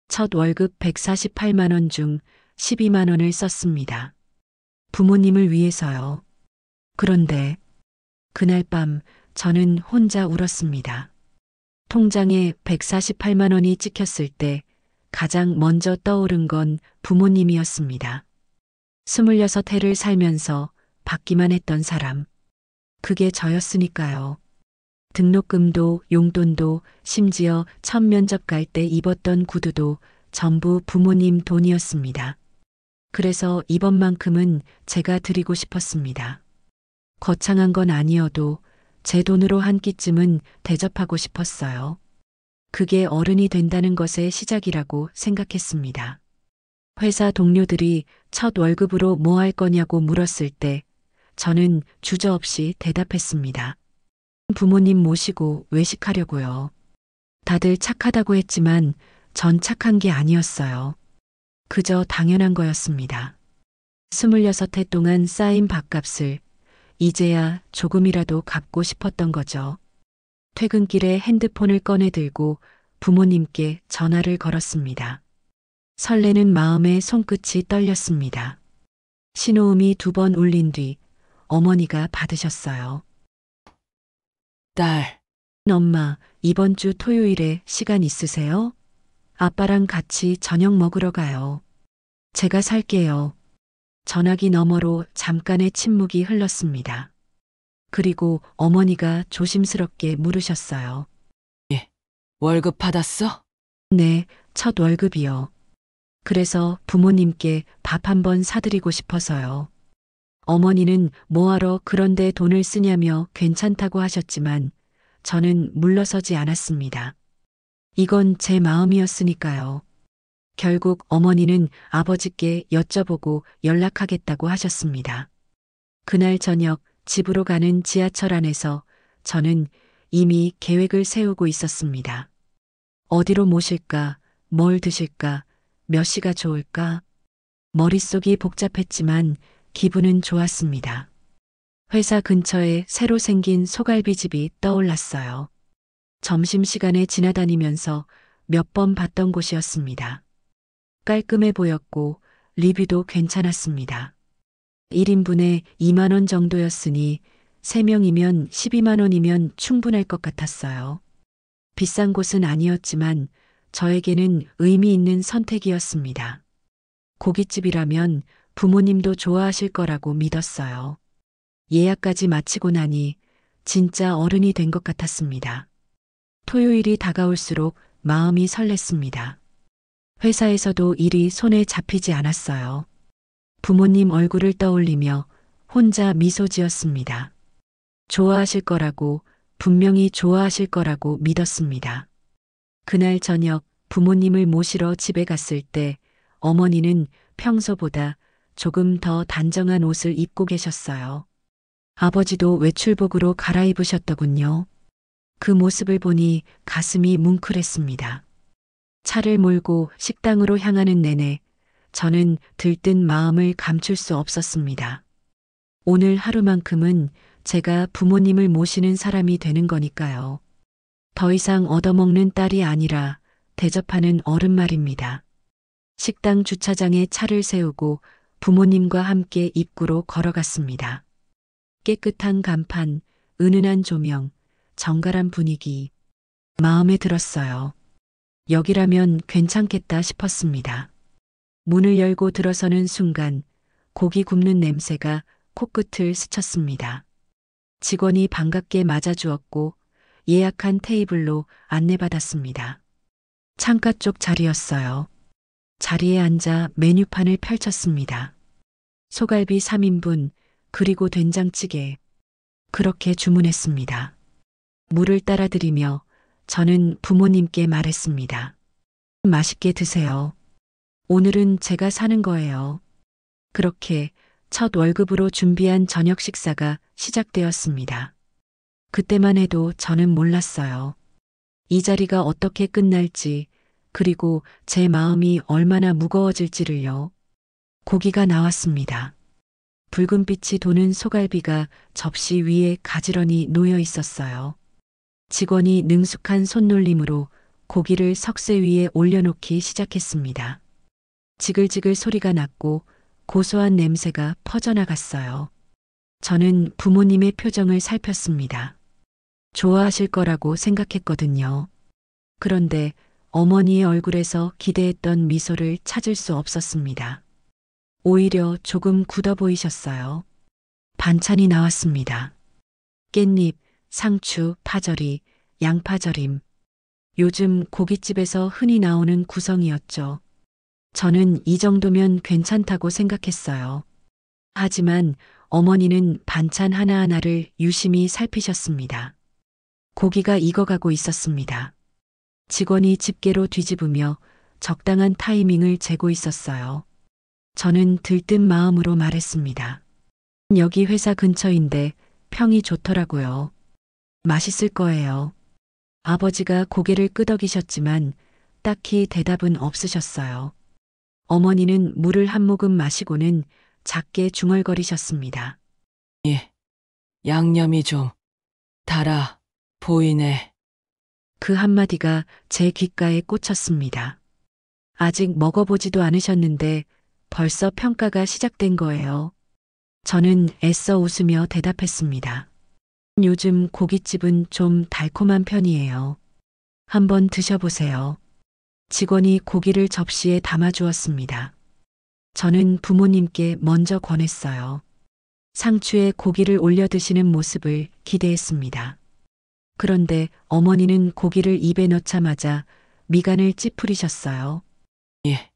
첫 월급 148만 원 중 12만 원을 썼습니다. 부모님을 위해서요. 그런데 그날 밤 저는 혼자 울었습니다. 통장에 148만 원이 찍혔을 때 가장 먼저 떠오른 건 부모님이었습니다. 26해를 살면서 받기만 했던 사람. 그게 저였으니까요. 등록금도 용돈도 심지어 첫 면접 갈 때 입었던 구두도 전부 부모님 돈이었습니다. 그래서 이번만큼은 제가 드리고 싶었습니다. 거창한 건 아니어도 제 돈으로 한 끼쯤은 대접하고 싶었어요. 그게 어른이 된다는 것의 시작이라고 생각했습니다. 회사 동료들이 첫 월급으로 뭐 할 거냐고 물었을 때 저는 주저없이 대답했습니다. 부모님 모시고 외식하려고요. 다들 착하다고 했지만 전 착한 게 아니었어요. 그저 당연한 거였습니다. 26해 동안 쌓인 밥값을 이제야 조금이라도 갚고 싶었던 거죠. 퇴근길에 핸드폰을 꺼내 들고 부모님께 전화를 걸었습니다. 설레는 마음에 손끝이 떨렸습니다. 신호음이 2번 울린 뒤 어머니가 받으셨어요. 딸, 엄마, 이번 주 토요일에 시간 있으세요? 아빠랑 같이 저녁 먹으러 가요. 제가 살게요. 전화기 너머로 잠깐의 침묵이 흘렀습니다. 그리고 어머니가 조심스럽게 물으셨어요. 월급 받았어? 네, 첫 월급이요. 그래서 부모님께 밥 한번 사드리고 싶어서요. 어머니는 뭐하러 그런데 돈을 쓰냐며 괜찮다고 하셨지만 저는 물러서지 않았습니다. 이건 제 마음이었으니까요. 결국 어머니는 아버지께 여쭤보고 연락하겠다고 하셨습니다. 그날 저녁 집으로 가는 지하철 안에서 저는 이미 계획을 세우고 있었습니다. 어디로 모실까, 뭘 드실까, 몇 시가 좋을까? 머릿속이 복잡했지만 기분은 좋았습니다. 회사 근처에 새로 생긴 소갈비집이 떠올랐어요. 점심시간에 지나다니면서 몇 번 봤던 곳이었습니다. 깔끔해 보였고 리뷰도 괜찮았습니다. 1인분에 2만 원 정도였으니 3명이면 12만 원이면 충분할 것 같았어요. 비싼 곳은 아니었지만 저에게는 의미 있는 선택이었습니다. 고깃집이라면 부모님도 좋아하실 거라고 믿었어요. 예약까지 마치고 나니 진짜 어른이 된 것 같았습니다. 토요일이 다가올수록 마음이 설렜습니다. 회사에서도 일이 손에 잡히지 않았어요. 부모님 얼굴을 떠올리며 혼자 미소 지었습니다. 좋아하실 거라고, 분명히 좋아하실 거라고 믿었습니다. 그날 저녁 부모님을 모시러 집에 갔을 때 어머니는 평소보다 조금 더 단정한 옷을 입고 계셨어요. 아버지도 외출복으로 갈아입으셨더군요. 그 모습을 보니 가슴이 뭉클했습니다. 차를 몰고 식당으로 향하는 내내 저는 들뜬 마음을 감출 수 없었습니다. 오늘 하루만큼은 제가 부모님을 모시는 사람이 되는 거니까요. 더 이상 얻어먹는 딸이 아니라 대접하는 어른 말입니다. 식당 주차장에 차를 세우고 부모님과 함께 입구로 걸어갔습니다. 깨끗한 간판, 은은한 조명, 정갈한 분위기. 마음에 들었어요. 여기라면 괜찮겠다 싶었습니다. 문을 열고 들어서는 순간 고기 굽는 냄새가 코끝을 스쳤습니다. 직원이 반갑게 맞아주었고 예약한 테이블로 안내받았습니다. 창가 쪽 자리였어요. 자리에 앉아 메뉴판을 펼쳤습니다. 소갈비 3인분, 그리고 된장찌개. 그렇게 주문했습니다. 물을 따라드리며 저는 부모님께 말했습니다. 맛있게 드세요. 오늘은 제가 사는 거예요. 그렇게 첫 월급으로 준비한 저녁 식사가 시작되었습니다. 그때만 해도 저는 몰랐어요. 이 자리가 어떻게 끝날지, 그리고 제 마음이 얼마나 무거워질지를요. 고기가 나왔습니다. 붉은빛이 도는 소갈비가 접시 위에 가지런히 놓여 있었어요. 직원이 능숙한 손놀림으로 고기를 석쇠 위에 올려놓기 시작했습니다. 지글지글 소리가 났고 고소한 냄새가 퍼져나갔어요. 저는 부모님의 표정을 살폈습니다. 좋아하실 거라고 생각했거든요. 그런데 어머니의 얼굴에서 기대했던 미소를 찾을 수 없었습니다. 오히려 조금 굳어 보이셨어요. 반찬이 나왔습니다. 깻잎, 상추, 파절이, 양파절임. 요즘 고깃집에서 흔히 나오는 구성이었죠. 저는 이 정도면 괜찮다고 생각했어요. 하지만 어머니는 반찬 하나하나를 유심히 살피셨습니다. 고기가 익어가고 있었습니다. 직원이 집게로 뒤집으며 적당한 타이밍을 재고 있었어요. 저는 들뜬 마음으로 말했습니다. 여기 회사 근처인데 평이 좋더라고요. 맛있을 거예요. 아버지가 고개를 끄덕이셨지만 딱히 대답은 없으셨어요. 어머니는 물을 한 모금 마시고는 작게 중얼거리셨습니다. 예. 양념이 좀 달아 보이네. 그 한마디가 제 귓가에 꽂혔습니다. 아직 먹어보지도 않으셨는데 벌써 평가가 시작된 거예요. 저는 애써 웃으며 대답했습니다. 요즘 고깃집은 좀 달콤한 편이에요. 한번 드셔보세요. 직원이 고기를 접시에 담아주었습니다. 저는 부모님께 먼저 권했어요. 상추에 고기를 올려 드시는 모습을 기대했습니다. 그런데 어머니는 고기를 입에 넣자마자 미간을 찌푸리셨어요. 예.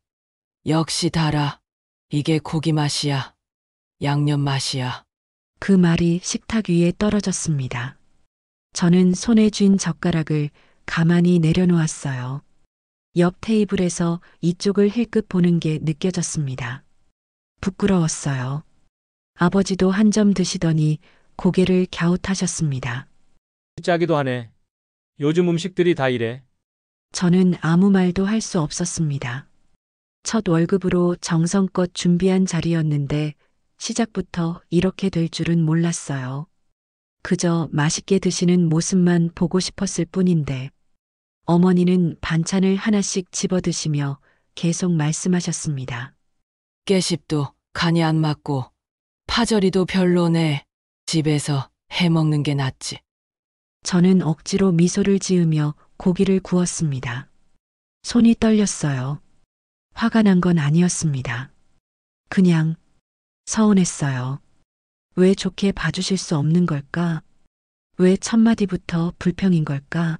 역시 달아. 이게 고기 맛이야. 양념 맛이야. 그 말이 식탁 위에 떨어졌습니다. 저는 손에 쥔 젓가락을 가만히 내려놓았어요. 옆 테이블에서 이쪽을 힐끗 보는 게 느껴졌습니다. 부끄러웠어요. 아버지도 한 점 드시더니 고개를 갸웃하셨습니다. 짜기도 하네. 요즘 음식들이 다 이래. 저는 아무 말도 할 수 없었습니다. 첫 월급으로 정성껏 준비한 자리였는데 시작부터 이렇게 될 줄은 몰랐어요. 그저 맛있게 드시는 모습만 보고 싶었을 뿐인데 어머니는 반찬을 하나씩 집어 드시며 계속 말씀하셨습니다. 깨십도 간이 안 맞고 파절이도 별로네. 집에서 해먹는 게 낫지. 저는 억지로 미소를 지으며 고기를 구웠습니다. 손이 떨렸어요. 화가 난 건 아니었습니다. 그냥 서운했어요. 왜 좋게 봐주실 수 없는 걸까? 왜 첫마디부터 불평인 걸까?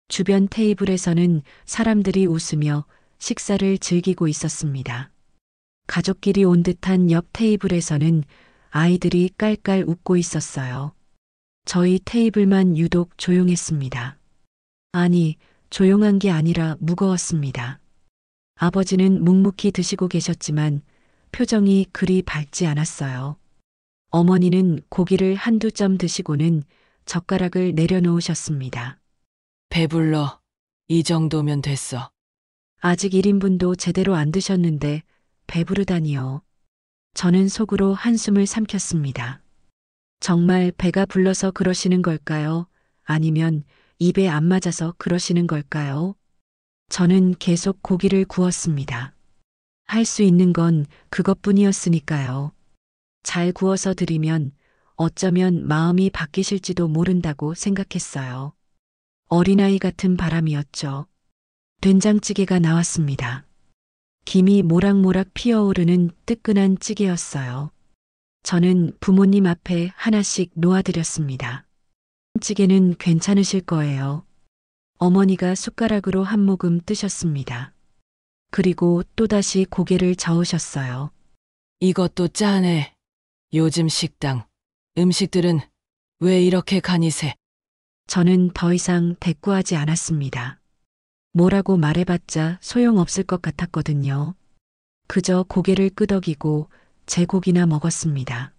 주변 테이블에서는 사람들이 웃으며 식사를 즐기고 있었습니다. 가족끼리 온 듯한 옆 테이블에서는 아이들이 깔깔 웃고 있었어요. 저희 테이블만 유독 조용했습니다. 아니, 조용한 게 아니라 무거웠습니다. 아버지는 묵묵히 드시고 계셨지만 표정이 그리 밝지 않았어요. 어머니는 고기를 한두 점 드시고는 젓가락을 내려놓으셨습니다. 배불러. 이 정도면 됐어. 아직 1인분도 제대로 안 드셨는데 배부르다니요. 저는 속으로 한숨을 삼켰습니다. 정말 배가 불러서 그러시는 걸까요? 아니면 입에 안 맞아서 그러시는 걸까요? 저는 계속 고기를 구웠습니다. 할 수 있는 건 그것뿐이었으니까요. 잘 구워서 드리면 어쩌면 마음이 바뀌실지도 모른다고 생각했어요. 어린아이 같은 바람이었죠. 된장찌개가 나왔습니다. 김이 모락모락 피어오르는 뜨끈한 찌개였어요. 저는 부모님 앞에 하나씩 놓아드렸습니다. 찌개는 괜찮으실 거예요. 어머니가 숟가락으로 한 모금 뜨셨습니다. 그리고 또다시 고개를 저으셨어요. 이것도 짜네. 요즘 식당, 음식들은 왜 이렇게 간이 세? 저는 더 이상 대꾸하지 않았습니다. 뭐라고 말해봤자 소용없을 것 같았거든요. 그저 고개를 끄덕이고 제 고기나 먹었습니다.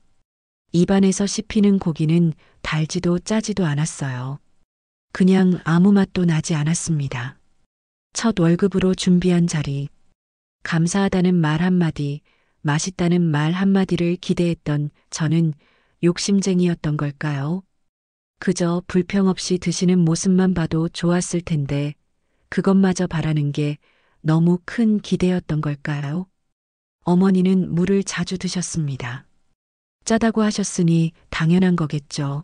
입안에서 씹히는 고기는 달지도 짜지도 않았어요. 그냥 아무 맛도 나지 않았습니다. 첫 월급으로 준비한 자리, 감사하다는 말 한마디, 맛있다는 말 한마디를 기대했던 저는 욕심쟁이였던 걸까요? 그저 불평 없이 드시는 모습만 봐도 좋았을 텐데 그것마저 바라는 게 너무 큰 기대였던 걸까요? 어머니는 물을 자주 드셨습니다. 짜다고 하셨으니 당연한 거겠죠.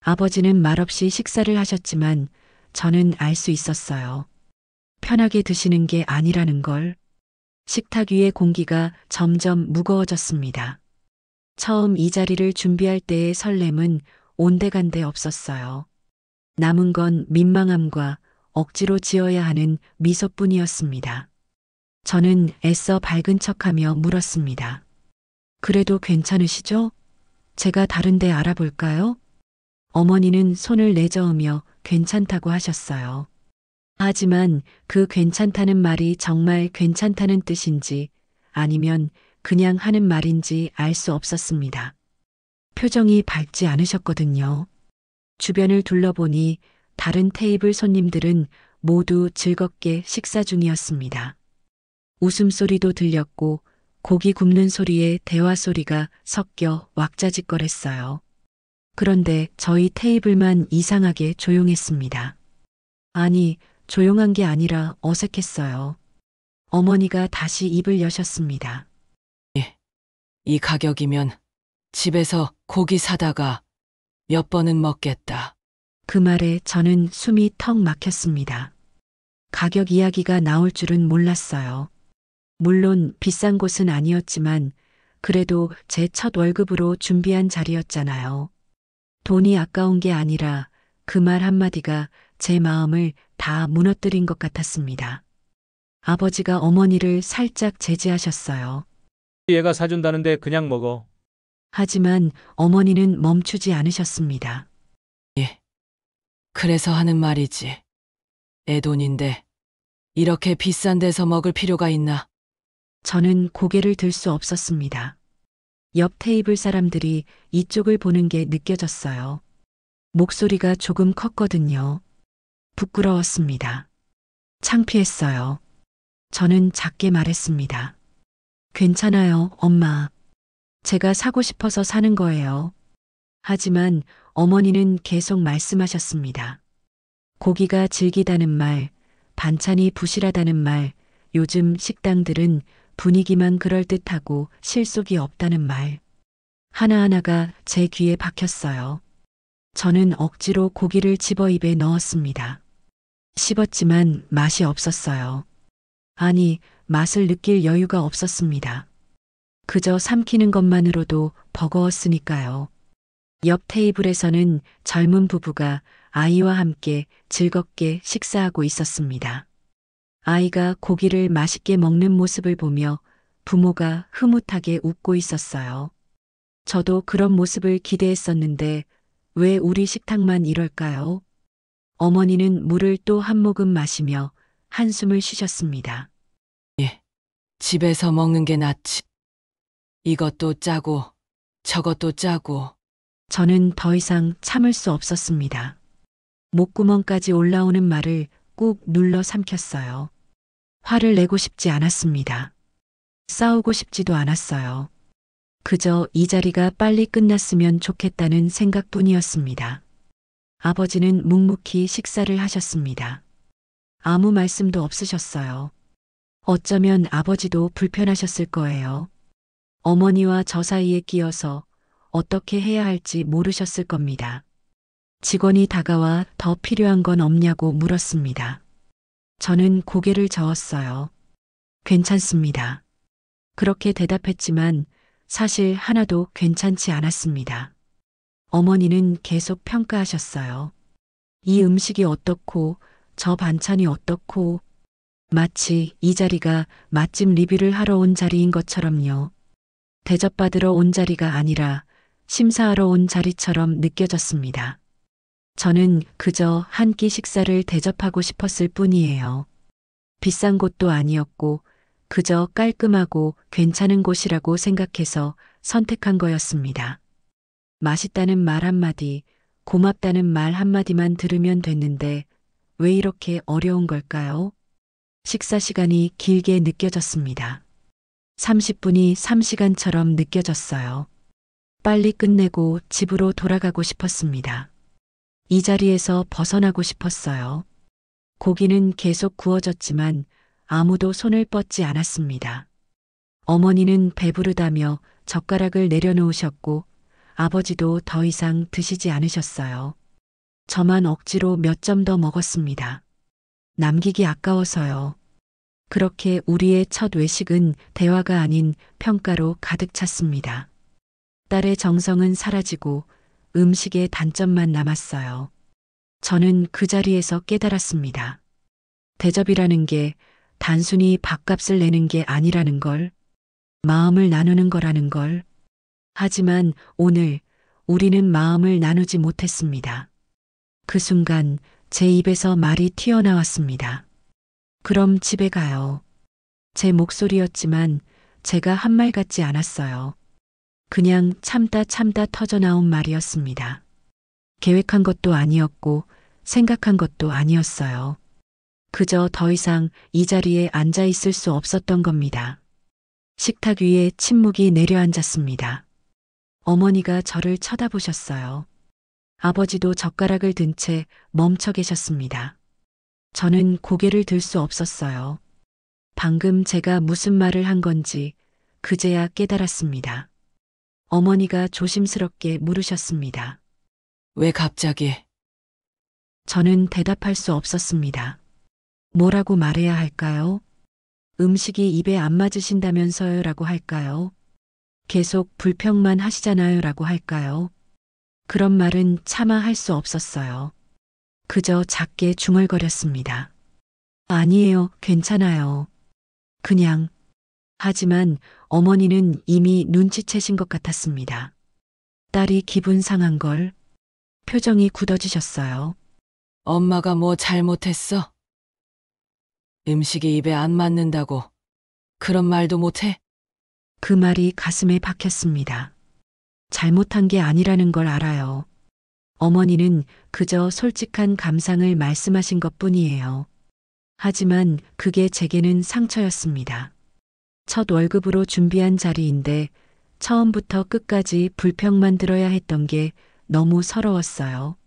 아버지는 말없이 식사를 하셨지만 저는 알 수 있었어요. 편하게 드시는 게 아니라는 걸. 식탁 위의 공기가 점점 무거워졌습니다. 처음 이 자리를 준비할 때의 설렘은 온데간데 없었어요. 남은 건 민망함과 억지로 지어야 하는 미소뿐이었습니다. 저는 애써 밝은 척하며 물었습니다. 그래도 괜찮으시죠? 제가 다른 데 알아볼까요? 어머니는 손을 내저으며 괜찮다고 하셨어요. 하지만 그 괜찮다는 말이 정말 괜찮다는 뜻인지 아니면 그냥 하는 말인지 알 수 없었습니다. 표정이 밝지 않으셨거든요. 주변을 둘러보니 다른 테이블 손님들은 모두 즐겁게 식사 중이었습니다. 웃음소리도 들렸고 고기 굽는 소리에 대화 소리가 섞여 왁자지껄했어요. 그런데 저희 테이블만 이상하게 조용했습니다. 아니, 조용한 게 아니라 어색했어요. 어머니가 다시 입을 여셨습니다. 이 가격이면 집에서 고기 사다가 몇 번은 먹겠다. 그 말에 저는 숨이 턱 막혔습니다. 가격 이야기가 나올 줄은 몰랐어요. 물론 비싼 곳은 아니었지만 그래도 제 첫 월급으로 준비한 자리였잖아요. 돈이 아까운 게 아니라 그 말 한마디가 제 마음을 다 무너뜨린 것 같았습니다. 아버지가 어머니를 살짝 제지하셨어요. 얘가 사준다는데 그냥 먹어. 하지만 어머니는 멈추지 않으셨습니다. 그래서 하는 말이지. 애 돈인데 이렇게 비싼 데서 먹을 필요가 있나? 저는 고개를 들 수 없었습니다. 옆 테이블 사람들이 이쪽을 보는 게 느껴졌어요. 목소리가 조금 컸거든요. 부끄러웠습니다. 창피했어요. 저는 작게 말했습니다. 괜찮아요, 엄마. 제가 사고 싶어서 사는 거예요. 하지만 어머니는 계속 말씀하셨습니다. 고기가 질기다는 말, 반찬이 부실하다는 말, 요즘 식당들은 분위기만 그럴듯하고 실속이 없다는 말. 하나하나가 제 귀에 박혔어요. 저는 억지로 고기를 집어 입에 넣었습니다. 씹었지만 맛이 없었어요. 아니, 맛을 느낄 여유가 없었습니다. 그저 삼키는 것만으로도 버거웠으니까요. 옆 테이블에서는 젊은 부부가 아이와 함께 즐겁게 식사하고 있었습니다. 아이가 고기를 맛있게 먹는 모습을 보며 부모가 흐뭇하게 웃고 있었어요. 저도 그런 모습을 기대했었는데 왜 우리 식탁만 이럴까요? 어머니는 물을 또 한 모금 마시며 한숨을 쉬셨습니다. 집에서 먹는 게 낫지. 이것도 짜고 저것도 짜고. 저는 더 이상 참을 수 없었습니다. 목구멍까지 올라오는 말을 꾹 눌러 삼켰어요. 화를 내고 싶지 않았습니다. 싸우고 싶지도 않았어요. 그저 이 자리가 빨리 끝났으면 좋겠다는 생각뿐이었습니다. 아버지는 묵묵히 식사를 하셨습니다. 아무 말씀도 없으셨어요. 어쩌면 아버지도 불편하셨을 거예요. 어머니와 저 사이에 끼어서 어떻게 해야 할지 모르셨을 겁니다. 직원이 다가와 더 필요한 건 없냐고 물었습니다. 저는 고개를 저었어요. 괜찮습니다. 그렇게 대답했지만 사실 하나도 괜찮지 않았습니다. 어머니는 계속 평가하셨어요. 이 음식이 어떻고 저 반찬이 어떻고 마치 이 자리가 맛집 리뷰를 하러 온 자리인 것처럼요. 대접받으러 온 자리가 아니라 심사하러 온 자리처럼 느껴졌습니다. 저는 그저 한 끼 식사를 대접하고 싶었을 뿐이에요. 비싼 곳도 아니었고 그저 깔끔하고 괜찮은 곳이라고 생각해서 선택한 거였습니다. 맛있다는 말 한마디, 고맙다는 말 한마디만 들으면 됐는데 왜 이렇게 어려운 걸까요? 식사 시간이 길게 느껴졌습니다. 30분이 3시간처럼 느껴졌어요. 빨리 끝내고 집으로 돌아가고 싶었습니다. 이 자리에서 벗어나고 싶었어요. 고기는 계속 구워졌지만 아무도 손을 뻗지 않았습니다. 어머니는 배부르다며 젓가락을 내려놓으셨고 아버지도 더 이상 드시지 않으셨어요. 저만 억지로 몇 점 더 먹었습니다. 남기기 아까워서요. 그렇게 우리의 첫 외식은 대화가 아닌 평가로 가득 찼습니다. 딸의 정성은 사라지고 음식의 단점만 남았어요. 저는 그 자리에서 깨달았습니다. 대접이라는 게 단순히 밥값을 내는 게 아니라는 걸, 마음을 나누는 거라는 걸. 하지만 오늘 우리는 마음을 나누지 못했습니다. 그 순간 제 입에서 말이 튀어나왔습니다. 그럼 집에 가요. 제 목소리였지만 제가 한 말 같지 않았어요. 그냥 참다 터져나온 말이었습니다. 계획한 것도 아니었고 생각한 것도 아니었어요. 그저 더 이상 이 자리에 앉아 있을 수 없었던 겁니다. 식탁 위에 침묵이 내려앉았습니다. 어머니가 저를 쳐다보셨어요. 아버지도 젓가락을 든 채 멈춰 계셨습니다. 저는 고개를 들 수 없었어요. 방금 제가 무슨 말을 한 건지 그제야 깨달았습니다. 어머니가 조심스럽게 물으셨습니다. 왜 갑자기? 저는 대답할 수 없었습니다. 뭐라고 말해야 할까요? 음식이 입에 안 맞으신다면서요 라고 할까요? 계속 불평만 하시잖아요 라고 할까요? 그런 말은 차마 할 수 없었어요. 그저 작게 중얼거렸습니다. 아니에요, 괜찮아요. 그냥. 하지만 어머니는 이미 눈치채신 것 같았습니다. 딸이 기분 상한 걸. 표정이 굳어지셨어요. 엄마가 뭐 잘못했어? 음식이 입에 안 맞는다고 그런 말도 못해? 그 말이 가슴에 박혔습니다. 잘못한 게 아니라는 걸 알아요. 어머니는 그저 솔직한 감상을 말씀하신 것 뿐이에요. 하지만 그게 제게는 상처였습니다. 첫 월급으로 준비한 자리인데 처음부터 끝까지 불평만 들어야 했던 게 너무 서러웠어요.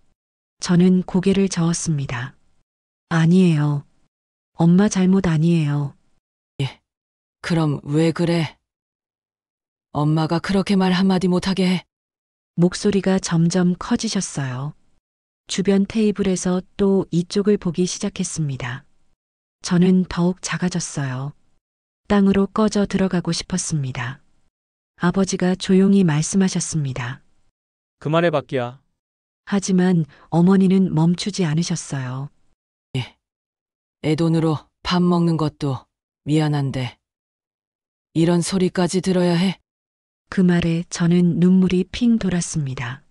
저는 고개를 저었습니다. 아니에요. 엄마 잘못 아니에요. 그럼 왜 그래? 엄마가 그렇게 말 한마디 못하게 해? 목소리가 점점 커지셨어요. 주변 테이블에서 또 이쪽을 보기 시작했습니다. 저는 더욱 작아졌어요. 땅으로 꺼져 들어가고 싶었습니다. 아버지가 조용히 말씀하셨습니다. 그만해, 박기야. 하지만 어머니는 멈추지 않으셨어요. 애 돈으로 밥 먹는 것도 미안한데 이런 소리까지 들어야 해? 그 말에 저는 눈물이 핑 돌았습니다.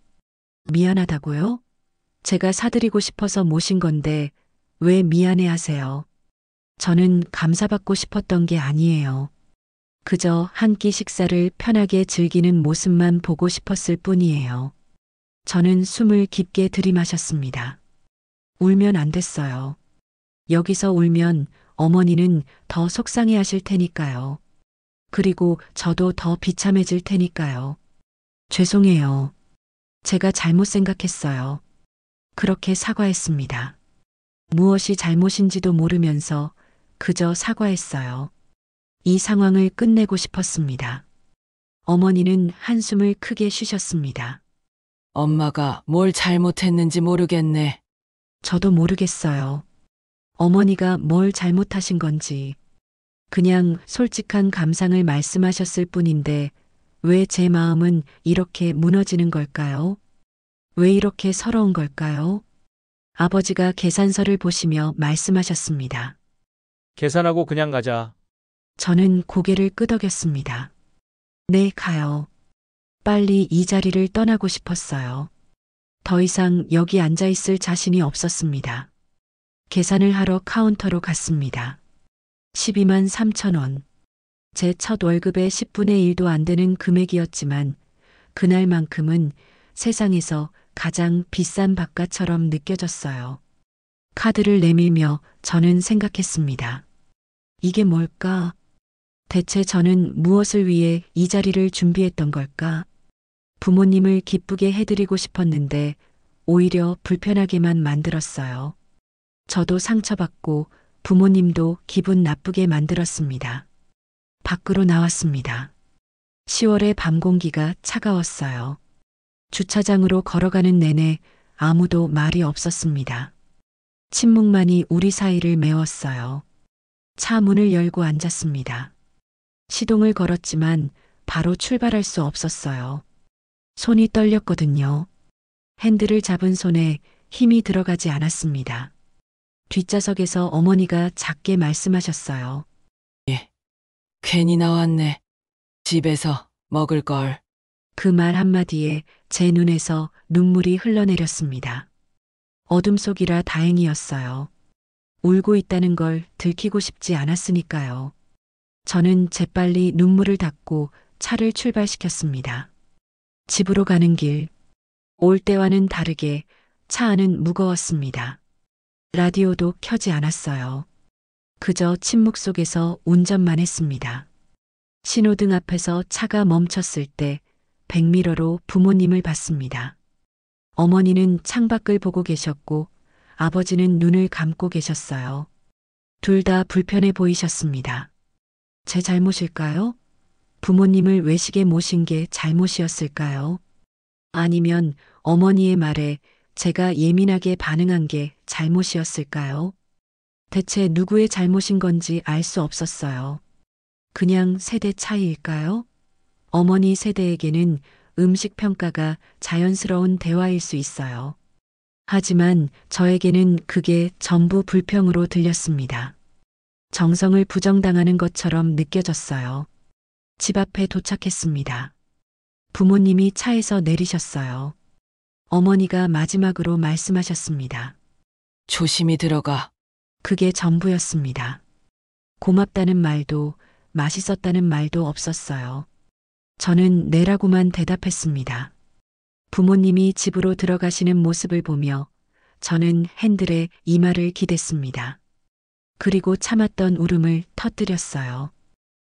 미안하다고요? 제가 사드리고 싶어서 모신 건데 왜 미안해 하세요? 저는 감사받고 싶었던 게 아니에요. 그저 한 끼 식사를 편하게 즐기는 모습만 보고 싶었을 뿐이에요. 저는 숨을 깊게 들이마셨습니다. 울면 안 됐어요. 여기서 울면 어머니는 더 속상해 하실 테니까요. 그리고 저도 더 비참해질 테니까요. 죄송해요. 제가 잘못 생각했어요. 그렇게 사과했습니다. 무엇이 잘못인지도 모르면서 그저 사과했어요. 이 상황을 끝내고 싶었습니다. 어머니는 한숨을 크게 쉬셨습니다. 엄마가 뭘 잘못했는지 모르겠네. 저도 모르겠어요. 어머니가 뭘 잘못하신 건지. 그냥 솔직한 감상을 말씀하셨을 뿐인데 왜 제 마음은 이렇게 무너지는 걸까요? 왜 이렇게 서러운 걸까요? 아버지가 계산서를 보시며 말씀하셨습니다. 계산하고 그냥 가자. 저는 고개를 끄덕였습니다. 네, 가요. 빨리 이 자리를 떠나고 싶었어요. 더 이상 여기 앉아 있을 자신이 없었습니다. 계산을 하러 카운터로 갔습니다. 12만 3천 원. 제 첫 월급의 10분의 1도 안 되는 금액이었지만 그날만큼은 세상에서 가장 비싼 밥값처럼 느껴졌어요. 카드를 내밀며 저는 생각했습니다. 이게 뭘까? 대체 저는 무엇을 위해 이 자리를 준비했던 걸까? 부모님을 기쁘게 해드리고 싶었는데 오히려 불편하게만 만들었어요. 저도 상처받고 부모님도 기분 나쁘게 만들었습니다. 밖으로 나왔습니다. 10월의 밤 공기가 차가웠어요. 주차장으로 걸어가는 내내 아무도 말이 없었습니다. 침묵만이 우리 사이를 메웠어요. 차 문을 열고 앉았습니다. 시동을 걸었지만 바로 출발할 수 없었어요. 손이 떨렸거든요. 핸들을 잡은 손에 힘이 들어가지 않았습니다. 뒷좌석에서 어머니가 작게 말씀하셨어요. 괜히 나왔네. 집에서 먹을 걸. 그 말 한마디에 제 눈에서 눈물이 흘러내렸습니다. 어둠 속이라 다행이었어요. 울고 있다는 걸 들키고 싶지 않았으니까요. 저는 재빨리 눈물을 닦고 차를 출발시켰습니다. 집으로 가는 길, 올 때와는 다르게 차 안은 무거웠습니다. 라디오도 켜지 않았어요. 그저 침묵 속에서 운전만 했습니다. 신호등 앞에서 차가 멈췄을 때 백미러로 부모님을 봤습니다. 어머니는 창밖을 보고 계셨고 아버지는 눈을 감고 계셨어요. 둘 다 불편해 보이셨습니다. 제 잘못일까요? 부모님을 외식에 모신 게 잘못이었을까요? 아니면 어머니의 말에 제가 예민하게 반응한 게 잘못이었을까요? 대체 누구의 잘못인 건지 알 수 없었어요. 그냥 세대 차이일까요? 어머니 세대에게는 음식 평가가 자연스러운 대화일 수 있어요. 하지만 저에게는 그게 전부 불평으로 들렸습니다. 정성을 부정당하는 것처럼 느껴졌어요. 집 앞에 도착했습니다. 부모님이 차에서 내리셨어요. 어머니가 마지막으로 말씀하셨습니다. 조심히 들어가. 그게 전부였습니다. 고맙다는 말도 맛있었다는 말도 없었어요. 저는 네라고만 대답했습니다. 부모님이 집으로 들어가시는 모습을 보며 저는 핸들에 이마를 기댔습니다. 그리고 참았던 울음을 터뜨렸어요.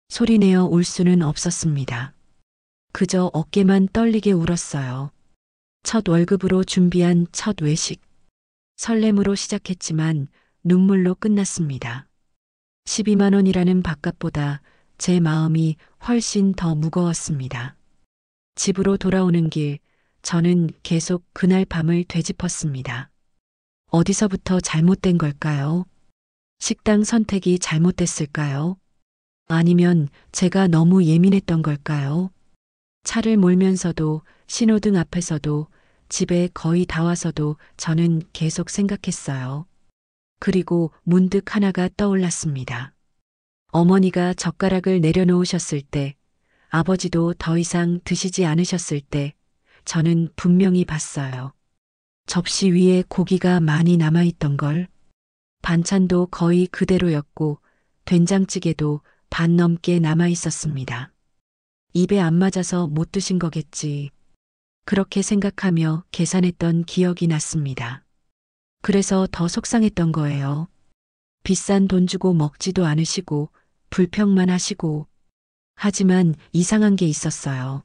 소리내어 울 수는 없었습니다. 그저 어깨만 떨리게 울었어요. 첫 월급으로 준비한 첫 외식. 설렘으로 시작했지만 눈물로 끝났습니다. 12만 원이라는 밥값보다 제 마음이 훨씬 더 무거웠습니다. 집으로 돌아오는 길, 저는 계속 그날 밤을 되짚었습니다. 어디서부터 잘못된 걸까요? 식당 선택이 잘못됐을까요? 아니면 제가 너무 예민했던 걸까요? 차를 몰면서도 신호등 앞에서도 집에 거의 다 와서도 저는 계속 생각했어요. 그리고 문득 하나가 떠올랐습니다. 어머니가 젓가락을 내려놓으셨을 때, 아버지도 더 이상 드시지 않으셨을 때, 저는 분명히 봤어요. 접시 위에 고기가 많이 남아있던 걸, 반찬도 거의 그대로였고, 된장찌개도 반 넘게 남아있었습니다. 입에 안 맞아서 못 드신 거겠지. 그렇게 생각하며 계산했던 기억이 났습니다. 그래서 더 속상했던 거예요. 비싼 돈 주고 먹지도 않으시고 불평만 하시고. 하지만 이상한 게 있었어요.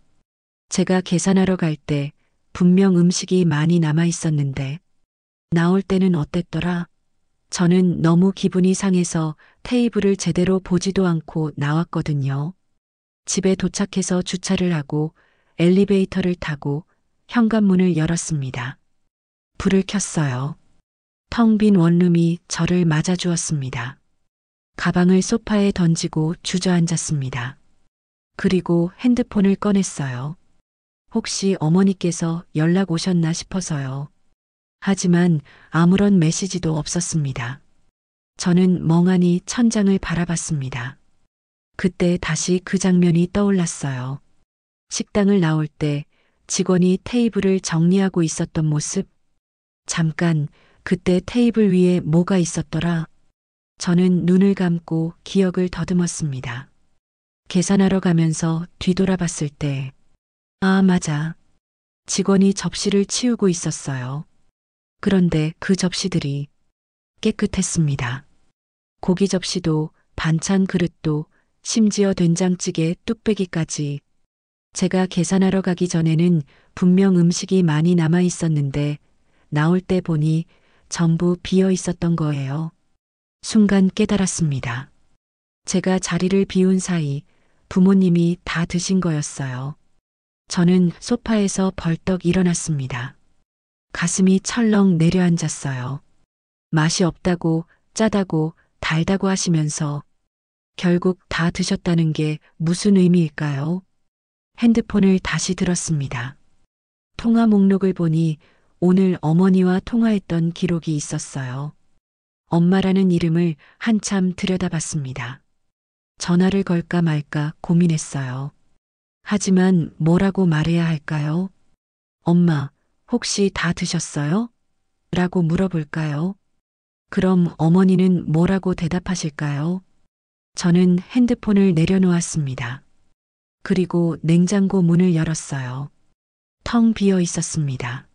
제가 계산하러 갈 때 분명 음식이 많이 남아 있었는데 나올 때는 어땠더라? 저는 너무 기분이 상해서 테이블을 제대로 보지도 않고 나왔거든요. 집에 도착해서 주차를 하고 엘리베이터를 타고 현관문을 열었습니다. 불을 켰어요. 텅 빈 원룸이 저를 맞아주었습니다. 가방을 소파에 던지고 주저앉았습니다. 그리고 핸드폰을 꺼냈어요. 혹시 어머니께서 연락 오셨나 싶어서요. 하지만 아무런 메시지도 없었습니다. 저는 멍하니 천장을 바라봤습니다. 그때 다시 그 장면이 떠올랐어요. 식당을 나올 때 직원이 테이블을 정리하고 있었던 모습. 잠깐, 그때 테이블 위에 뭐가 있었더라? 저는 눈을 감고 기억을 더듬었습니다. 계산하러 가면서 뒤돌아봤을 때, 아, 맞아. 직원이 접시를 치우고 있었어요. 그런데 그 접시들이 깨끗했습니다. 고기 접시도 반찬 그릇도 심지어 된장찌개 뚝배기까지. 제가 계산하러 가기 전에는 분명 음식이 많이 남아 있었는데 나올 때 보니 전부 비어 있었던 거예요. 순간 깨달았습니다. 제가 자리를 비운 사이 부모님이 다 드신 거였어요. 저는 소파에서 벌떡 일어났습니다. 가슴이 철렁 내려앉았어요. 맛이 없다고, 짜다고, 달다고 하시면서 결국 다 드셨다는 게 무슨 의미일까요? 핸드폰을 다시 들었습니다. 통화 목록을 보니 오늘 어머니와 통화했던 기록이 있었어요. 엄마라는 이름을 한참 들여다봤습니다. 전화를 걸까 말까 고민했어요. 하지만 뭐라고 말해야 할까요? 엄마, 혹시 다 드셨어요? 라고 물어볼까요? 그럼 어머니는 뭐라고 대답하실까요? 저는 핸드폰을 내려놓았습니다. 그리고 냉장고 문을 열었어요. 텅 비어 있었습니다.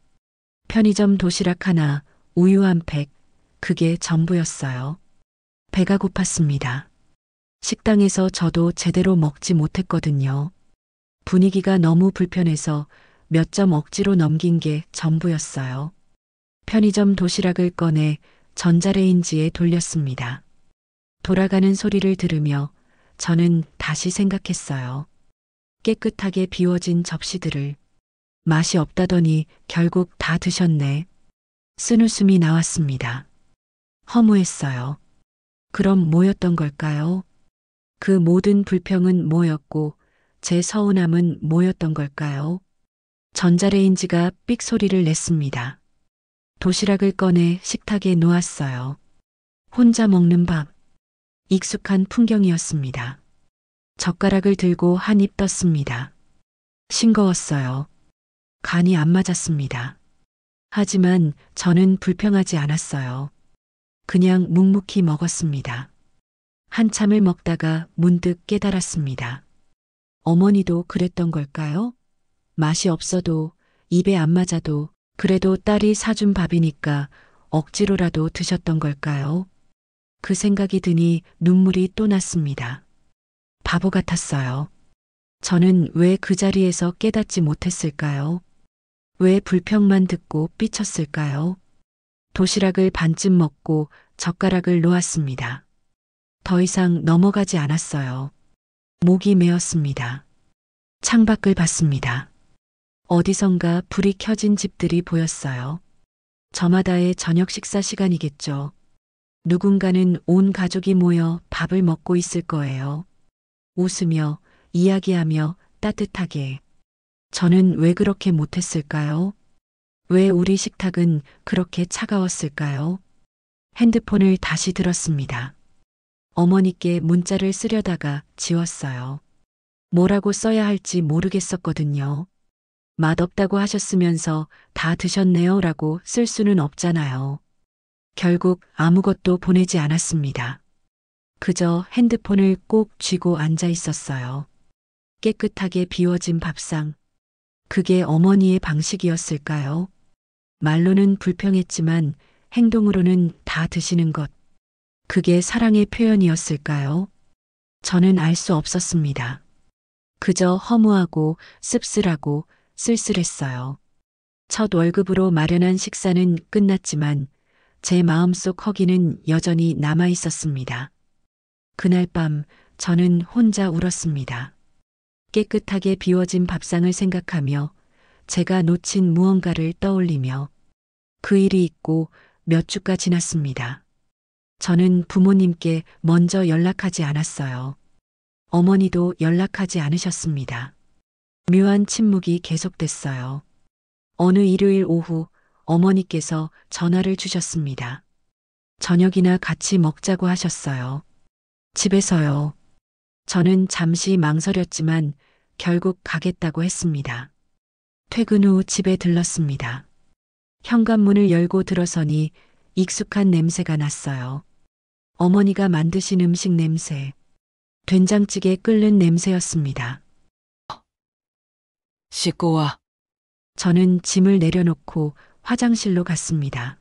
편의점 도시락 하나, 우유 한 팩, 그게 전부였어요. 배가 고팠습니다. 식당에서 저도 제대로 먹지 못했거든요. 분위기가 너무 불편해서 몇 점 억지로 넘긴 게 전부였어요. 편의점 도시락을 꺼내 전자레인지에 돌렸습니다. 돌아가는 소리를 들으며 저는 다시 생각했어요. 깨끗하게 비워진 접시들을. 맛이 없다더니 결국 다 드셨네. 쓴웃음이 나왔습니다. 허무했어요. 그럼 뭐였던 걸까요? 그 모든 불평은 뭐였고 제 서운함은 뭐였던 걸까요? 전자레인지가 삑 소리를 냈습니다. 도시락을 꺼내 식탁에 놓았어요. 혼자 먹는 밥. 익숙한 풍경이었습니다. 젓가락을 들고 한 입 떴습니다. 싱거웠어요. 간이 안 맞았습니다. 하지만 저는 불평하지 않았어요. 그냥 묵묵히 먹었습니다. 한참을 먹다가 문득 깨달았습니다. 어머니도 그랬던 걸까요? 맛이 없어도, 입에 안 맞아도, 그래도 딸이 사준 밥이니까 억지로라도 드셨던 걸까요? 그 생각이 드니 눈물이 또 났습니다. 바보 같았어요. 저는 왜 그 자리에서 깨닫지 못했을까요? 왜 불평만 듣고 삐쳤을까요? 도시락을 반쯤 먹고 젓가락을 놓았습니다. 더 이상 넘어가지 않았어요. 목이 메었습니다. 창밖을 봤습니다. 어디선가 불이 켜진 집들이 보였어요. 저마다의 저녁 식사 시간이겠죠. 누군가는 온 가족이 모여 밥을 먹고 있을 거예요. 웃으며, 이야기하며 따뜻하게. 저는 왜 그렇게 못했을까요? 왜 우리 식탁은 그렇게 차가웠을까요? 핸드폰을 다시 들었습니다. 어머니께 문자를 쓰려다가 지웠어요. 뭐라고 써야 할지 모르겠었거든요. 맛없다고 하셨으면서 다 드셨네요 라고 쓸 수는 없잖아요. 결국 아무것도 보내지 않았습니다. 그저 핸드폰을 꼭 쥐고 앉아 있었어요. 깨끗하게 비워진 밥상. 그게 어머니의 방식이었을까요? 말로는 불평했지만 행동으로는 다 드시는 것. 그게 사랑의 표현이었을까요? 저는 알 수 없었습니다. 그저 허무하고 씁쓸하고 쓸쓸했어요. 첫 월급으로 마련한 식사는 끝났지만 제 마음속 허기는 여전히 남아 있었습니다. 그날 밤 저는 혼자 울었습니다. 깨끗하게 비워진 밥상을 생각하며 제가 놓친 무언가를 떠올리며 그 일이 있고 몇 주가 지났습니다. 저는 부모님께 먼저 연락하지 않았어요. 어머니도 연락하지 않으셨습니다. 묘한 침묵이 계속됐어요. 어느 일요일 오후 어머니께서 전화를 주셨습니다. 저녁이나 같이 먹자고 하셨어요. 집에서요. 저는 잠시 망설였지만 결국 가겠다고 했습니다. 퇴근 후 집에 들렀습니다. 현관문을 열고 들어서니 익숙한 냄새가 났어요. 어머니가 만드신 음식 냄새, 된장찌개 끓는 냄새였습니다. 씻고 와. 저는 짐을 내려놓고 화장실로 갔습니다.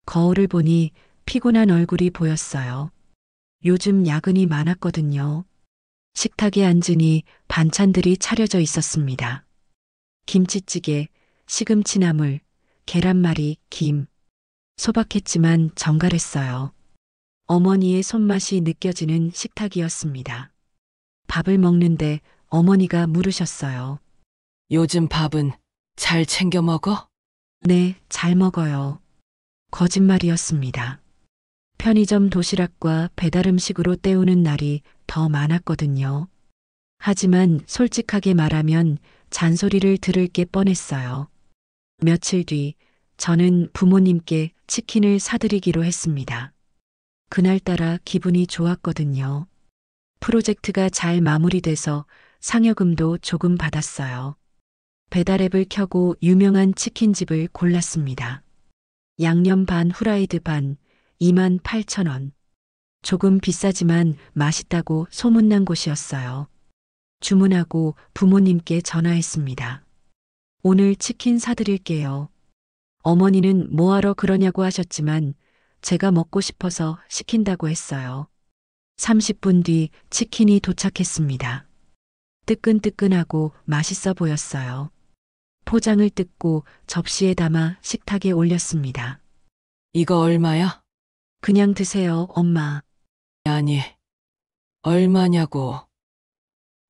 거울을 보니 피곤한 얼굴이 보였어요. 요즘 야근이 많았거든요. 식탁에 앉으니 반찬들이 차려져 있었습니다. 김치찌개, 시금치나물, 계란말이, 김. 소박했지만 정갈했어요. 어머니의 손맛이 느껴지는 식탁이었습니다. 밥을 먹는데 어머니가 물으셨어요. 요즘 밥은 잘 챙겨 먹어? 네, 잘 먹어요. 거짓말이었습니다. 편의점 도시락과 배달 음식으로 때우는 날이 더 많았거든요. 하지만 솔직하게 말하면 잔소리를 들을 게 뻔했어요. 며칠 뒤 저는 부모님께 치킨을 사드리기로 했습니다. 그날따라 기분이 좋았거든요. 프로젝트가 잘 마무리돼서 상여금도 조금 받았어요. 배달 앱을 켜고 유명한 치킨집을 골랐습니다. 양념 반 후라이드 반 28,000원. 조금 비싸지만 맛있다고 소문난 곳이었어요. 주문하고 부모님께 전화했습니다. 오늘 치킨 사드릴게요. 어머니는 뭐하러 그러냐고 하셨지만 제가 먹고 싶어서 시킨다고 했어요. 30분 뒤 치킨이 도착했습니다. 뜨끈뜨끈하고 맛있어 보였어요. 포장을 뜯고 접시에 담아 식탁에 올렸습니다. 이거 얼마야? 그냥 드세요, 엄마. 아니, 얼마냐고.